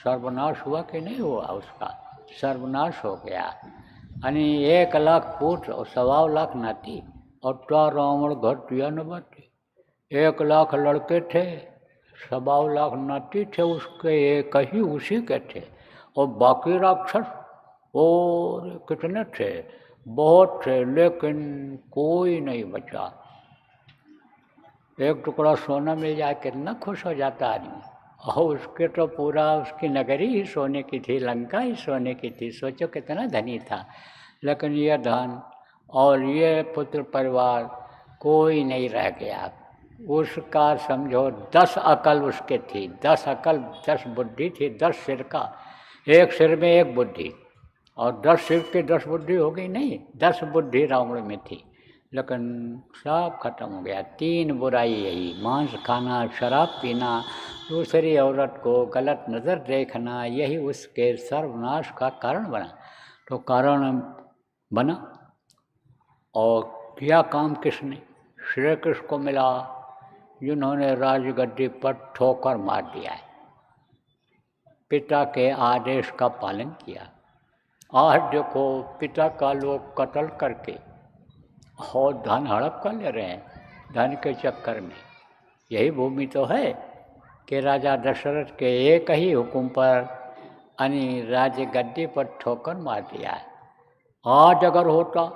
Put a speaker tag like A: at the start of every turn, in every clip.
A: सर्वनाश हुआ कि नहीं हुआ उसका? सर्वनाश हो गया। यानी 1,00,000 पूत और 1,25,00,000 नाती और तो रावण घर दिया न बाती। 1,00,000 लड़के थे, 1,25,00,000 नाती थे उसके, एक ही उसी के थे। और बाकी राक्षस और कितने थे? बहुत थे, लेकिन कोई नहीं बचा। एक टुकड़ा सोना मिल जाए कितना खुश हो जाता आदमी। और उसके तो पूरा उसकी नगरी ही सोने की थी, लंका ही सोने की थी, सोचो कितना धनी था। लेकिन ये धन और ये पुत्र परिवार कोई नहीं रह गया। उसका समझो 10 अकल उसके थी, 10 अकल 10 बुद्धि थी, 10 सिर का, एक सिर में एक बुद्धि, और 10 सिर की 10 बुद्धि हो गई नहीं, 10 बुद्धि रावण में थी। लेकिन सब खत्म हो गया। 3 बुराई यही, मांस खाना, शराब पीना, दूसरी औरत को गलत नज़र देखना, यही उसके सर्वनाश का कारण बना। तो कारण बना और किया काम किसने? श्री कृष्ण को मिला, जिन्होंने राजगद्दी पर ठोकर मार दिया है, पिता के आदेश का पालन किया। आज देखो पिता का लोग कत्ल करके और धन हड़प कर ले रहे हैं, धन के चक्कर में। यही भूमि तो है कि राजा दशरथ के एक ही हुक्म पर यानी राज्य गद्दी पर ठोकर मार दिया है। आज अगर होता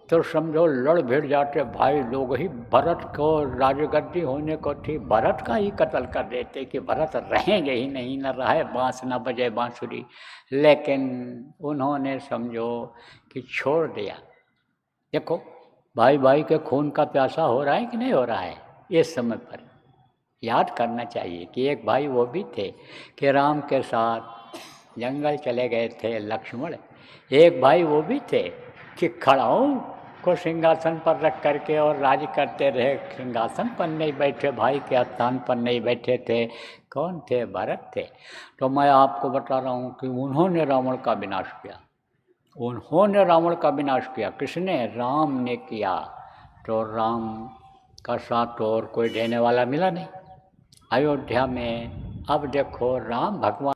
A: तो समझो लड़ भिड़ जाते भाई लोग ही, भरत को राजगद्दी होने को थी, भरत का ही कत्ल कर देते कि भरत रहेंगे ही नहीं, न रहे बांस न बजे बांसुरी। लेकिन उन्होंने समझो कि छोड़ दिया। देखो भाई भाई के खून का प्यासा हो रहा है कि नहीं हो रहा है? इस समय पर याद करना चाहिए कि एक भाई वो भी थे कि राम के साथ जंगल चले गए थे लक्ष्मण। एक भाई वो भी थे कि खड़ाऊ को सिंहासन पर रख करके और राज करते रहे, सिंहासन पर नहीं बैठे, भाई के स्थान पर नहीं बैठे थे। कौन थे? भरत थे। तो मैं आपको बता रहा हूँ कि उन्होंने रावण का विनाश किया। उन्होंने रावण का विनाश किया। किसने? राम ने किया। तो राम का साथ और कोई देने वाला मिला नहीं अयोध्या में। अब देखो राम भगवान